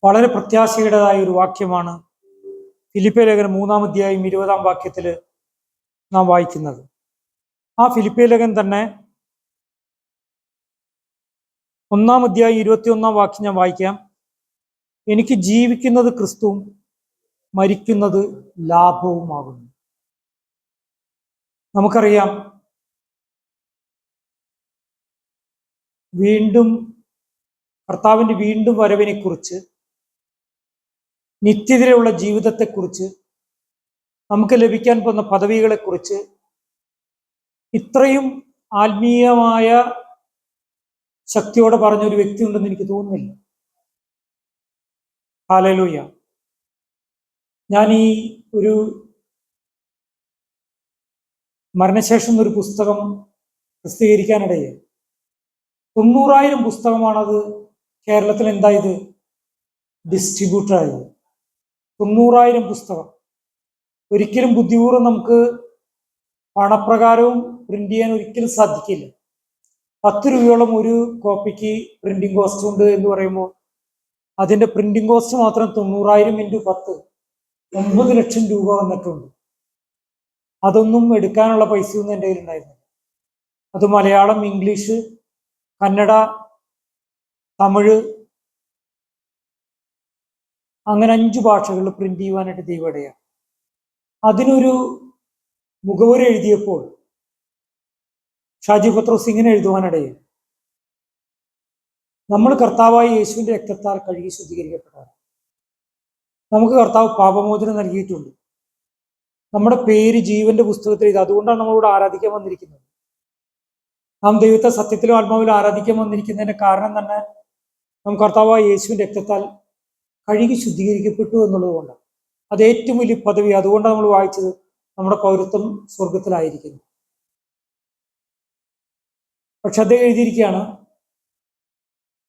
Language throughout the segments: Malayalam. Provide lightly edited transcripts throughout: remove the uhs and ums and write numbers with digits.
വളരെ പ്രത്യാശയുടേതായ ഒരു വാക്യമാണ് ഫിലിപ്പിയ ലേഖനം 3-ാം അധ്യായം 20-ാം വാക്യത്തിൽ നാം വായിക്കുന്നത്. ആ ഫിലിപ്പിയ ലേഖനം തന്നെ 1-ാം അധ്യായം 21-ാം വാക്യം ഞാൻ വായിക്കാം. എനിക്ക് ജീവിക്കുന്നത് ക്രിസ്തുവും മരിക്കുന്നത് ലാഭവുമാകുന്നു. നമുക്കറിയാം, കർത്താവിൻ്റെ വീണ്ടും വരവിനെ കുറിച്ച്, നിത്യതയിലുള്ള ജീവിതത്തെക്കുറിച്ച്, നമുക്ക് ലഭിക്കാൻ പോകുന്ന പദവികളെക്കുറിച്ച് ഇത്രയും ആത്മീയമായ ശക്തിയോടെ പറഞ്ഞൊരു വ്യക്തി ഉണ്ടെന്ന് എനിക്ക് തോന്നുന്നില്ല. ഹല്ലേലൂയ. ഞാൻ ഈ ഒരു മരണശേഷം ഒരു പുസ്തകം പ്രസിദ്ധീകരിക്കാനിടയായി. 90,000 പുസ്തകമാണത് കേരളത്തിൽ എന്തായത് ഡിസ്ട്രിബ്യൂട്ടറായത്. 90,000 പുസ്തകം. ഒരിക്കലും ബുദ്ധിപൂർവ്വം നമുക്ക് പണപ്രകാരവും പ്രിന്റ് ചെയ്യാൻ ഒരിക്കലും സാധിക്കില്ല. 10 രൂപയോളം ഒരു കോപ്പിക്ക് പ്രിന്റിംഗ് കോസ്റ്റ് ഉണ്ട് എന്ന് പറയുമ്പോൾ അതിന്റെ പ്രിന്റിംഗ് കോസ്റ്റ് മാത്രം 90,000 × 10 9 ലക്ഷം രൂപ വന്നിട്ടുണ്ട്. അതൊന്നും എടുക്കാനുള്ള പൈസയൊന്നും എൻ്റെ കയ്യിലുണ്ടായിരുന്നില്ല. അത് മലയാളം, ഇംഗ്ലീഷ്, കന്നഡ, തമിഴ്, അങ്ങനെ 5 ഭാഷകളിൽ പ്രിന്റ് ചെയ്യുവാനായിട്ട് ദൈവടയാണ്. അതിനൊരു മുഖവുര എഴുതിയപ്പോൾ ഷാജി പത്രോസ് ഇങ്ങനെ എഴുതുവാനിടയിൽ, നമ്മൾ കർത്താവായ യേശുവിന്റെ രക്തത്താൽ കഴുകി ശുദ്ധീകരിക്കപ്പെട്ടതാണ്. നമുക്ക് കർത്താവ് പാപമോചനം നൽകിയിട്ടുണ്ട്. നമ്മുടെ പേര് ജീവന്റെ പുസ്തകത്തിൽ എഴുതി. അതുകൊണ്ടാണ് നമ്മളോട് ആരാധിക്കാൻ വന്നിരിക്കുന്നത്. നാം ദൈവത്തെ സത്യത്തിലും ആത്മാവിലും ആരാധിക്കാൻ വന്നിരിക്കുന്നതിന്റെ കാരണം തന്നെ നാം കർത്താവായ യേശുവിന്റെ രക്തത്താൽ കഴുകി ശുദ്ധീകരിക്കപ്പെട്ടു എന്നുള്ളത് കൊണ്ടാണ്. അത് ഏറ്റവും വലിയ പദവി. അതുകൊണ്ടാണ് നമ്മൾ വായിച്ചത്, നമ്മുടെ പൗരത്വം സ്വർഗത്തിലായിരിക്കുന്നു. പക്ഷെ അദ്ദേഹം എഴുതിയിരിക്കുകയാണ്,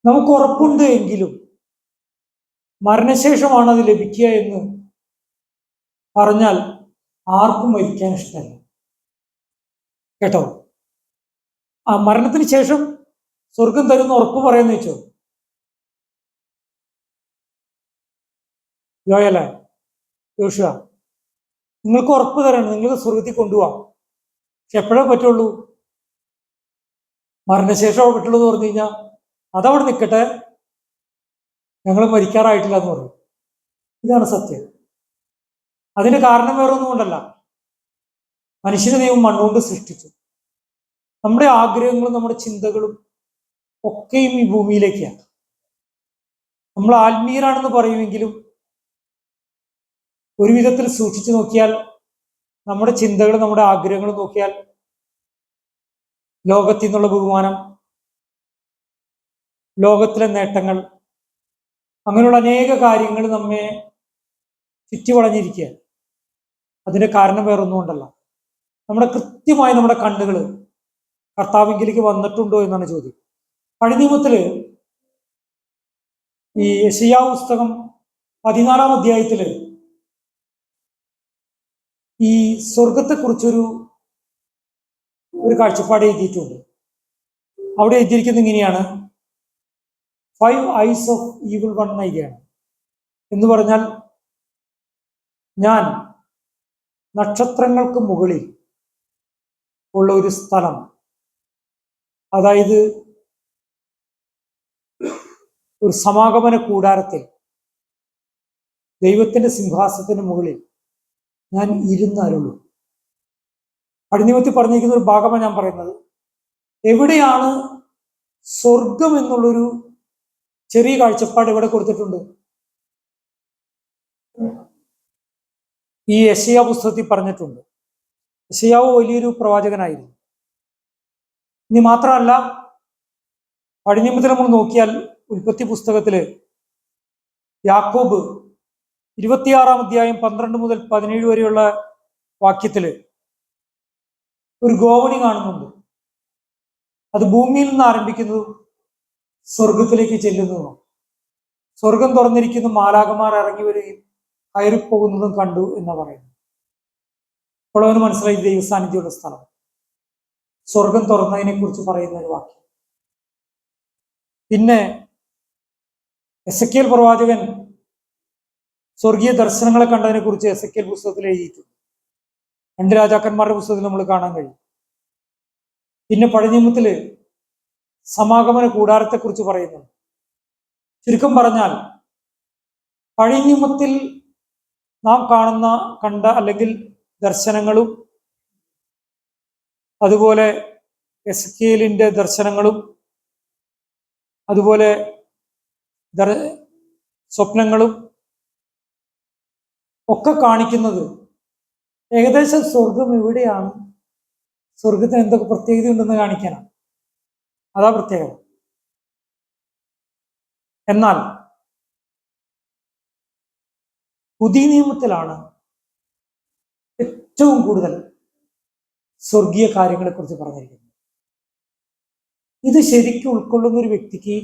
നമുക്ക് ഉറപ്പുണ്ട് എങ്കിലും മരണശേഷമാണ് അത് ലഭിക്കുക എന്ന് പറഞ്ഞാൽ ആർക്കും മരിക്കാൻ ഇഷ്ടമല്ല. കേട്ടോ? ആ മരണത്തിന് ശേഷം സ്വർഗം തരുന്ന ഉറപ്പ് പറയാന്ന് വെച്ചോ. യോയല്ലേ യോഷുവ, നിങ്ങൾക്ക് ഉറപ്പ് തരണം, നിങ്ങൾ സ്വർഗത്തിൽ കൊണ്ടുപോവാം. പക്ഷെ എപ്പോഴേ പറ്റുള്ളൂ? മരണശേഷം പറ്റുള്ളൂ എന്ന് പറഞ്ഞു കഴിഞ്ഞാൽ അതവിടെ നിൽക്കട്ടെ, ഞങ്ങൾ മരിക്കാറായിട്ടില്ല എന്ന് പറയും. ഇതാണ് സത്യം. അതിന്റെ കാരണം വേറെ ഒന്നും കൊണ്ടല്ല. മനുഷ്യനെ ദൈവം മണ്ണുകൊണ്ട് സൃഷ്ടിച്ചു. നമ്മുടെ ആഗ്രഹങ്ങളും നമ്മുടെ ചിന്തകളും ഒക്കെയും ഈ ഭൂമിയിലേക്കാണ്. നമ്മൾ ആത്മീയരാണെന്ന് പറയുമെങ്കിലും ഒരു വിധത്തിൽ സൂക്ഷിച്ചു നോക്കിയാൽ, നമ്മുടെ ചിന്തകളും നമ്മുടെ ആഗ്രഹങ്ങളും നോക്കിയാൽ, ലോകത്തിൽ നിന്നുള്ള ബഹുമാനം, ലോകത്തിലെ നേട്ടങ്ങൾ, അങ്ങനെയുള്ള അനേക കാര്യങ്ങൾ നമ്മെ ചുറ്റിവളഞ്ഞിരിക്കുക. അതിന്റെ കാരണം വേറൊന്നും കൊണ്ടല്ല. കൃത്യമായി നമ്മുടെ കണ്ണുകൾ കർത്താവിങ്കിലേക്ക് വന്നിട്ടുണ്ടോ എന്നാണ് ചോദ്യം. പഴയ നിയമത്തില് ഈ യെശയ്യാ പുസ്തകം 14-ാം അധ്യായത്തില് ഈ സ്വർഗത്തെക്കുറിച്ചൊരു കാഴ്ചപ്പാട് എഴുതിയിട്ടുണ്ട്. അവിടെ എഴുതിയിരിക്കുന്നത് ഇങ്ങനെയാണ്: 5 eyes of evil one എഴുതിയാണ്. എന്ന് പറഞ്ഞാൽ, ഞാൻ നക്ഷത്രങ്ങൾക്ക് മുകളിൽ ഉള്ള ഒരു സ്ഥലം, അതായത് ഒരു സമാഗമന കൂടാരത്തിൽ ദൈവത്തിന്റെ സിംഹാസനത്തിന് മുകളിൽ ഞാൻ ഇരുന്നരുള്ളൂ. അടിനിമത്തിൽ പറഞ്ഞിരിക്കുന്ന ഒരു ഭാഗമാണ് ഞാൻ പറയുന്നത്. എവിടെയാണ് സ്വർഗം എന്നുള്ളൊരു ചെറിയ കാഴ്ചപ്പാട് ഇവിടെ കൊടുത്തിട്ടുണ്ട്. ഈ യെശയ്യാ പുസ്തകത്തിൽ പറഞ്ഞിട്ടുണ്ട്. യെശയ്യാവ് വലിയൊരു പ്രവാചകനായിരുന്നു. ഇനി മാത്രമല്ല, പഴയ നിയമത്തിൽ നമ്മൾ നോക്കിയാൽ ഉൽപ്പത്തി പുസ്തകത്തില് യാക്കോബ് 26-ാം അധ്യായം 12 മുതൽ 17 വരെയുള്ള വാക്യത്തില് ഒരു ഗോവണി കാണുന്നുണ്ട്. അത് ഭൂമിയിൽ നിന്ന് ആരംഭിക്കുന്നതും സ്വർഗത്തിലേക്ക് ചെല്ലുന്നതും, സ്വർഗം തുറന്നിരിക്കുന്ന മാലാഖമാർ ഇറങ്ങി വരികയും കയറിപ്പോകുന്നതും കണ്ടു എന്ന് പറയുന്നു. അപ്പോൾ അവന് മനസ്സിലായി ദൈവസാന്നിധ്യമുള്ള സ്ഥലം. സ്വർഗം തുറന്നതിനെ കുറിച്ച് പറയുന്ന ഒരു വാക്യം. പിന്നെ എസെക്കിയേൽ പ്രവാചകൻ സ്വർഗീയ ദർശനങ്ങളെ കണ്ടതിനെ കുറിച്ച് എസെക്കിയേൽ പുസ്തകത്തിൽ എഴുതിയിട്ടുണ്ട്. 2 രാജാക്കന്മാരുടെ പുസ്തകത്തിൽ നമ്മൾ കാണാൻ കഴിയും. പിന്നെ പഴയ നിയമത്തില് സമാഗമന കൂടാരത്തെക്കുറിച്ച് പറയുന്നുണ്ട്. ചുരുക്കം പറഞ്ഞാൽ പഴയ നിയമത്തിൽ നാം കണ്ട അല്ലെങ്കിൽ ദർശനങ്ങളും അതുപോലെ എസെക്കിയേലിന്റെ ദർശനങ്ങളും അതുപോലെ സ്വപ്നങ്ങളും ഒക്കെ കാണിക്കുന്നത് ഏകദേശം സ്വർഗം എവിടെയാണ്, സ്വർഗത്തിന് എന്തൊക്കെ പ്രത്യേകത ഉണ്ടെന്ന് കാണിക്കാനാണ്. അതാ പ്രത്യേകത. എന്നാൽ പുതിയ നിയമത്തിലാണ് ഏറ്റവും കൂടുതൽ സ്വർഗീയ കാര്യങ്ങളെ കുറിച്ച് പറഞ്ഞിരിക്കുന്നത്. ഇത് ശരിക്കും ഉൾക്കൊള്ളുന്ന ഒരു വ്യക്തിക്ക്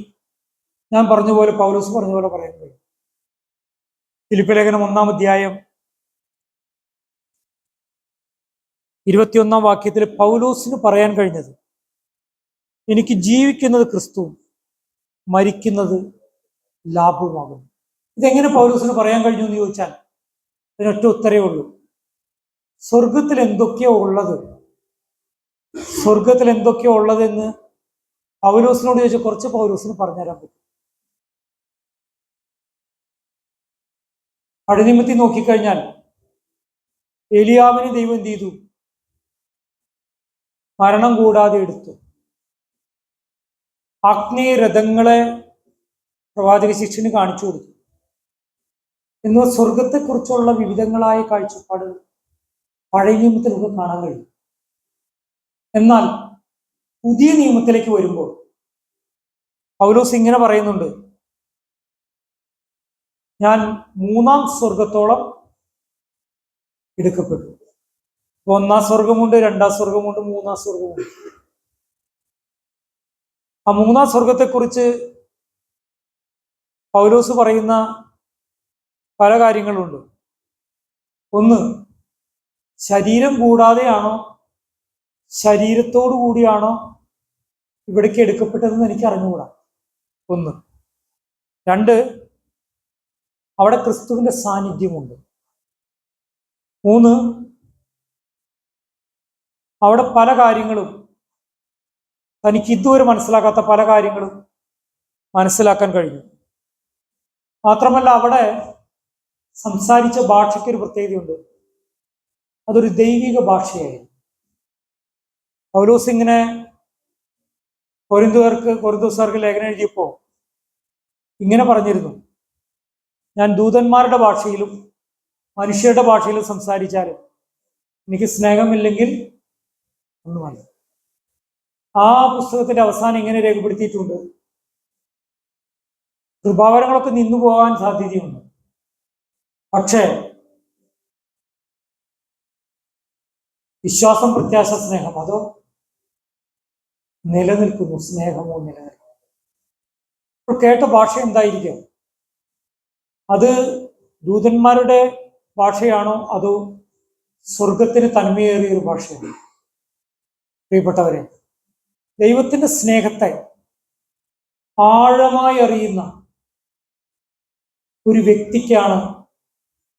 ഞാൻ പറഞ്ഞ പോലെ, പൗലോസ് പറഞ്ഞ പോലെ പറയാൻ കഴിയും. ഫിലിപ്പി ലേഖനം 1-ാം അധ്യായം 21-ാം വാക്യത്തിൽ പൗലോസിന് പറയാൻ കഴിഞ്ഞത്, എനിക്ക് ജീവിക്കുന്നത് ക്രിസ്തുവും മരിക്കുന്നത് ലാഭവുമാകുന്നു. ഇതെങ്ങനെ പൗലോസിന് പറയാൻ കഴിഞ്ഞു എന്ന് ചോദിച്ചാൽ അതിനൊറ്റ ഉത്തരവേ ഉള്ളൂ. സ്വർഗത്തിൽ എന്തൊക്കെയോ ഉള്ളതെന്ന് പൗലോസിനോട് ചോദിച്ചാൽ കുറച്ച് പൗലോസിന് പറഞ്ഞുതരാൻ പറ്റും. പഴയനിയമത്തിൽ നോക്കിക്കഴിഞ്ഞാൽ ഏലിയാവിന് ദൈവം എന്ത് ചെയ്തു? മരണം കൂടാതെ എടുത്തു. ആഗ്നേയ രഥങ്ങളെ പ്രവാചക ശിഷ്യന് കാണിച്ചു കൊടുത്തു. എന്നാൽ സ്വർഗത്തെക്കുറിച്ചുള്ള വിവിധങ്ങളായ കാഴ്ചപ്പാടുകൾ പഴയ നിയമത്തിൽ നമുക്ക് കാണാൻ കഴിയും. എന്നാൽ പുതിയ നിയമത്തിലേക്ക് വരുമ്പോൾ പൗലോസ് ഇങ്ങനെ പറയുന്നുണ്ട്, ഞാൻ 3-ാം സ്വർഗത്തോളം എടുക്കപ്പെട്ടു. 1-ാം സ്വർഗമുണ്ട്, 2-ാം സ്വർഗമുണ്ട്, 3-ാം സ്വർഗമുണ്ട്. ആ 3-ാം സ്വർഗത്തെക്കുറിച്ച് പൗലോസ് പറയുന്ന പല കാര്യങ്ങളുണ്ട്. ഒന്ന്, ശരീരം കൂടാതെയാണോ ശരീരത്തോടു കൂടിയാണോ ഇവിടേക്ക് എടുക്കപ്പെട്ടതെന്ന് എനിക്ക് അറിഞ്ഞുകൂടാ. 1. 2, അവിടെ ക്രിസ്തുവിന്റെ സാന്നിധ്യമുണ്ട്. 3, അവിടെ പല കാര്യങ്ങളും തനിക്ക് ഇതുവരെ മനസ്സിലാക്കാത്ത പല കാര്യങ്ങളും മനസ്സിലാക്കാൻ കഴിഞ്ഞു. മാത്രമല്ല അവിടെ സംസാരിച്ച ഭാഷയ്ക്കൊരു പ്രത്യേകതയുണ്ട്. അതൊരു ദൈവിക ഭാഷയായിരുന്നു. പൗലോസ് ഇങ്ങനെ കൊരിന്തോസുകാർക്ക് ലേഖനം എഴുതിയപ്പോ ഇങ്ങനെ പറഞ്ഞിരുന്നു, ഞാൻ ദൂതന്മാരുടെ ഭാഷയിലും മനുഷ്യരുടെ ഭാഷയിലും സംസാരിച്ചാലും എനിക്ക് സ്നേഹമില്ലെങ്കിൽ ഒന്നുമല്ല. ആ പുസ്തകത്തിന്റെ അവസാനം ഇങ്ങനെ രേഖപ്പെടുത്തിയിട്ടുണ്ട്, കൃപാവരങ്ങളൊക്കെ നിന്നു പോകാൻ സാധ്യതയുണ്ട്, പക്ഷേ വിശ്വാസം, പ്രത്യാശ, സ്നേഹം അതോ നിലനിൽക്കുന്നു. സ്നേഹമോ നിലനിൽക്കുന്നു. ഇപ്പോൾ കേട്ട ഭാഷ എന്തായിരിക്കും? അത് ദൂതന്മാരുടെ ഭാഷയാണോ അതോ സ്വർഗത്തിന് തന്മയേറിയ ഒരു ഭാഷയാണ്? പ്രിയപ്പെട്ടവരെ, ദൈവത്തിന്റെ സ്നേഹത്തെ ആഴമായി അറിയുന്ന ഒരു വ്യക്തിക്കാണ്,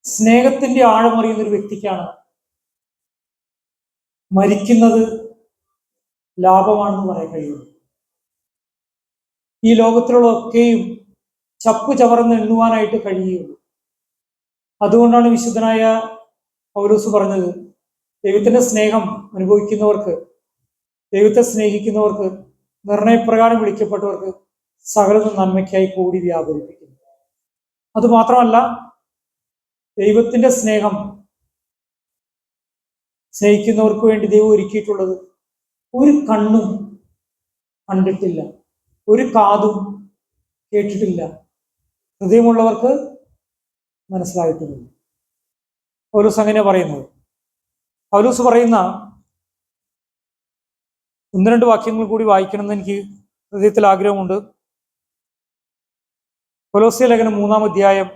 സ്നേഹത്തിന്റെ ആഴമറിയുന്ന ഒരു വ്യക്തിക്കാണ് മരിക്കുന്നത് ലാഭമാണെന്ന് പറയാൻ കഴിയുന്നു. ഈ ലോകത്തിലുള്ളതൊക്കെയും ചപ്പു ചവറന്ന് എണ്ണുവാനായിട്ട് കഴിയുകയുള്ളൂ. അതുകൊണ്ടാണ് വിശുദ്ധനായ പൗലോസ് പറഞ്ഞത്, ദൈവത്തിന്റെ സ്നേഹം അനുഭവിക്കുന്നവർക്ക്, ദൈവത്തെ സ്നേഹിക്കുന്നവർക്ക്, നിർണയപ്രകാരം വിളിക്കപ്പെട്ടവർക്ക് സകലതും നന്മയ്ക്കായി കൂടി വ്യാപരിപ്പിക്കുന്നു. അതുമാത്രമല്ല, ദൈവത്തിന്റെ സ്നേഹം സ്നേഹിക്കുന്നവർക്ക് വേണ്ടി ദൈവം ഒരുക്കിയിട്ടുള്ളത് ഒരു കണ്ണും കണ്ടിട്ടില്ല, ഒരു കാതും കേട്ടിട്ടില്ല, ഹൃദയമുള്ളവർക്ക് മനസ്സിലായിട്ടുമില്ല. പൗലോസ് അങ്ങനെ പറയുന്നത്. പൗലോസ് പറയുന്ന 1-2 വാക്യങ്ങൾ കൂടി വായിക്കണമെന്ന് എനിക്ക് ഹൃദയത്തിൽ ആഗ്രഹമുണ്ട്. കൊലോസ്യ ലേഖനം 3-ാം അധ്യായം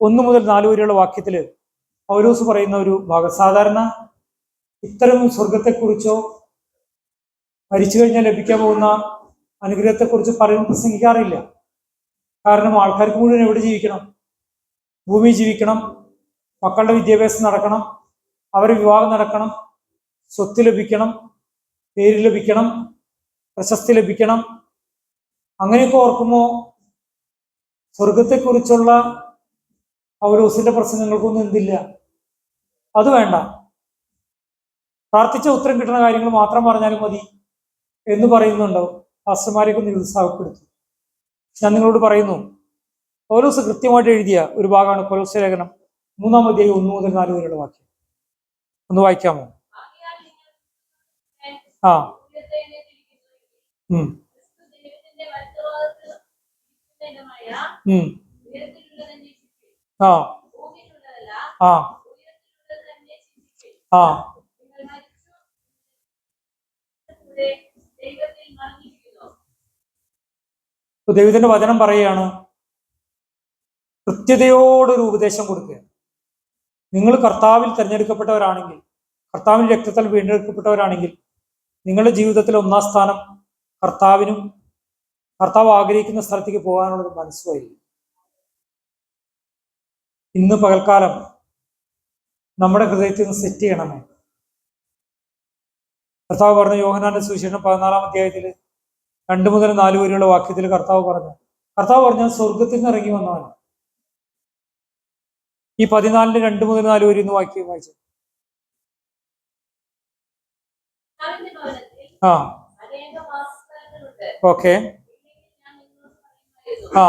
1 മുതൽ 4 വരെയുള്ള വാക്യത്തില് പൗലോസ് പറയുന്ന ഒരു ഭാഗം, സാധാരണ ഇത്തരം സ്വർഗത്തെക്കുറിച്ചോ മരിച്ചു കഴിഞ്ഞാൽ ലഭിക്കാൻ പോകുന്ന അനുഗ്രഹത്തെക്കുറിച്ച് പ്രസംഗിക്കാറില്ല. കാരണം ആൾക്കാർക്ക് മുഴുവൻ എവിടെ ജീവിക്കണം? ഭൂമി ജീവിക്കണം, മക്കളുടെ വിദ്യാഭ്യാസം നടക്കണം, അവരുടെ വിവാഹം നടക്കണം, സ്വത്ത് ലഭിക്കണം, പേര് ലഭിക്കണം, പ്രശസ്തി ലഭിക്കണം. അങ്ങനെയൊക്കെ ഓർക്കുമ്പോൾ സ്വർഗത്തെക്കുറിച്ചുള്ള പൗലോസിന്റെ പ്രസംഗങ്ങൾക്കൊന്നും എന്തില്ല, അത് വേണ്ട. പ്രാർത്ഥിച്ച ഉത്തരം കിട്ടുന്ന കാര്യങ്ങൾ മാത്രം പറഞ്ഞാലും മതി എന്ന് പറയുന്നുണ്ടോ പാസ്റ്റർമാരെയൊക്കെ നിരുത്സാഹപ്പെടുത്തും. ഞാൻ നിങ്ങളോട് പറയുന്നു, പൗലോസ് കൃത്യമായിട്ട് എഴുതിയ ഒരു ഭാഗമാണ് കൊലോസ്യ ലേഖനം 3-ാം അധ്യായം 1 മുതൽ 4 വരെയുള്ള വാക്യം. ഒന്ന് വായിക്കാമോ? ആ ആ ആ ആ ദൈവത്തിന്റെ വചനം പറയുകയാണ്, കൃത്യതയോടൊരു ഉപദേശം കൊടുക്കുക. നിങ്ങൾ കർത്താവിൽ തിരഞ്ഞെടുക്കപ്പെട്ടവരാണെങ്കിൽ, കർത്താവിൻ രക്തത്താൽ വീണ്ടെടുക്കപ്പെട്ടവരാണെങ്കിൽ, നിങ്ങളുടെ ജീവിതത്തിൽ 1-ാം സ്ഥാനം കർത്താവിനും കർത്താവ് ആഗ്രഹിക്കുന്ന സ്ഥലത്തേക്ക് പോകാനുള്ളത് മനസ്സുമായിരിക്കും. ഇന്ന് പകൽക്കാലം നമ്മുടെ ഹൃദയത്തിൽ നിന്ന് സെറ്റ് ചെയ്യണമേ. കർത്താവ് പറഞ്ഞു, യോഹന്നാന്റെ സുവിശേഷം 14-ാം അധ്യായത്തിൽ 2 മുതൽ 4 വരെയുള്ള വാക്യത്തിൽ കർത്താവ് പറഞ്ഞു സ്വർഗത്തിൽ നിന്ന് ഇറങ്ങി വന്നവനാണ്. ഈ 14-ന്റെ 2 മുതൽ 4 വരെ ഇന്ന് വാക്യം വായിച്ചു. ആ ഓക്കെ ആ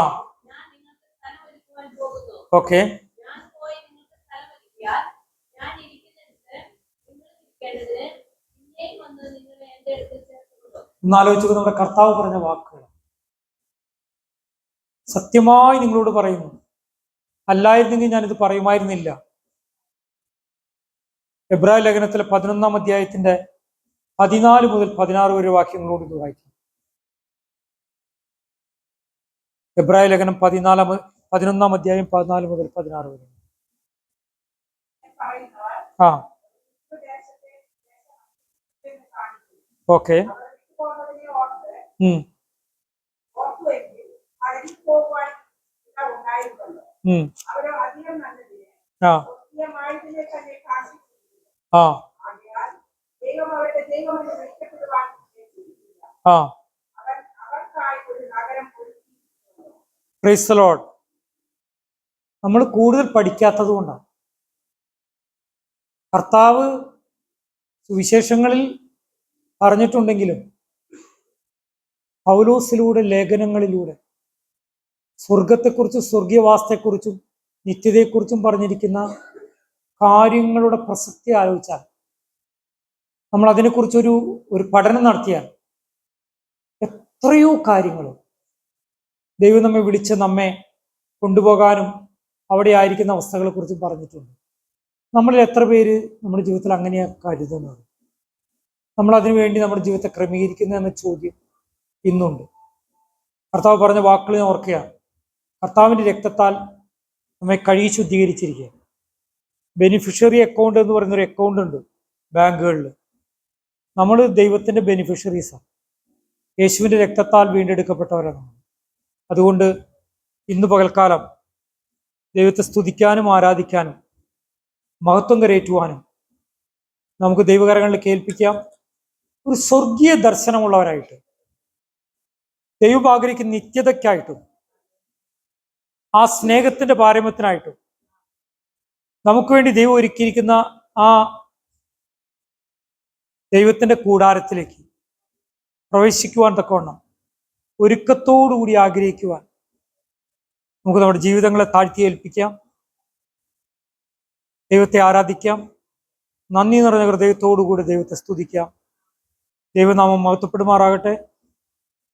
ഓക്കെ ഒന്നാലോചിച്ചത് നമ്മുടെ കർത്താവ് പറഞ്ഞ വാക്കുകൾ. സത്യമായി നിങ്ങളോട് പറയുന്നു, അല്ലായിരുന്നെങ്കിൽ ഞാനിത് പറയുമായിരുന്നില്ല. എബ്രായ ലേഖനത്തിലെ 11-ാം അധ്യായത്തിന്റെ 14 മുതൽ 16 വരെ വാക്യങ്ങളോട് ഇത് വായിക്കും. എബ്രായ ലേഖനം 11-ാം അധ്യായം 14 മുതൽ 16 വരെ. ആ ഓക്കെ ആ ആ ആ പ്രൈസ് ദി ലോർഡ്. നമ്മൾ കൂടുതൽ പഠിക്കാത്തത് കൊണ്ടാണ്. കർത്താവ് സുവിശേഷങ്ങളിൽ പറഞ്ഞിട്ടുണ്ടെങ്കിലും പൗലോസിലൂടെ, ലേഖനങ്ങളിലൂടെ സ്വർഗത്തെക്കുറിച്ചും സ്വർഗീയവാസത്തെക്കുറിച്ചും നിത്യതയെക്കുറിച്ചും പറഞ്ഞിരിക്കുന്ന കാര്യങ്ങളുടെ പ്രസക്തി ആലോചിച്ചാൽ, നമ്മൾ അതിനെക്കുറിച്ചൊരു പഠനം നടത്തിയാൽ എത്രയോ കാര്യങ്ങൾ ദൈവം നമ്മെ വിളിച്ച് നമ്മെ കൊണ്ടുപോകാനും അവിടെ ആയിരിക്കുന്ന അവസ്ഥകളെ കുറിച്ചും പറഞ്ഞിട്ടുണ്ട്. നമ്മളിൽ എത്ര പേര് നമ്മുടെ ജീവിതത്തിൽ അങ്ങനെയാണ് കരുതുന്നത്? നമ്മൾ അതിനു വേണ്ടി നമ്മുടെ ജീവിതത്തെ ക്രമീകരിക്കുന്നു എന്ന ചോദ്യം ഇന്നുണ്ട്. കർത്താവ് പറഞ്ഞ വാക്കുകൾ ഞാൻ ഓർക്കുകയാണ്. കർത്താവിൻ്റെ രക്തത്താൽ നമ്മെ കഴുകി ശുദ്ധീകരിച്ചിരിക്കുക. ബെനിഫിഷ്യറി അക്കൗണ്ട് എന്ന് പറയുന്നൊരു അക്കൗണ്ട് ഉണ്ട് ബാങ്കുകളിൽ. നമ്മൾ ദൈവത്തിൻ്റെ ബെനിഫിഷ്യറീസാണ്. യേശുവിൻ്റെ രക്തത്താൽ വീണ്ടെടുക്കപ്പെട്ടവരാണ്. അതുകൊണ്ട് ഇന്ന് പകൽക്കാലം ദൈവത്തെ സ്തുതിക്കാനും ആരാധിക്കാനും മഹത്വം കരയേറ്റുവാനും നമുക്ക് ദൈവകരങ്ങളിൽ കേൾപ്പിക്കാം. ഒരു സ്വർഗീയ ദർശനമുള്ളവരായിട്ട്, ദൈവം ആഗ്രഹിക്കുന്ന നിത്യതയ്ക്കായിട്ടും ആ സ്നേഹത്തിന്റെ പാരമ്യത്തിനായിട്ടും നമുക്ക് വേണ്ടി ദൈവം ഒരുക്കിയിരിക്കുന്ന ആ ദൈവത്തിന്റെ കൂടാരത്തിലേക്ക് പ്രവേശിക്കുവാൻ തക്കവണ്ണം ഒരുക്കത്തോടുകൂടി ആഗ്രഹിക്കുവാൻ നമുക്ക് നമ്മുടെ ജീവിതങ്ങളെ താഴ്ത്തി ഏൽപ്പിക്കാം. ദൈവത്തെ ആരാധിക്കാം. നന്ദി നിറഞ്ഞ ഹൃദയത്തോടുകൂടി ദൈവത്തെ സ്തുതിക്കാം. ദൈവനാമം മഹത്വപ്പെടുമാറാകട്ടെ.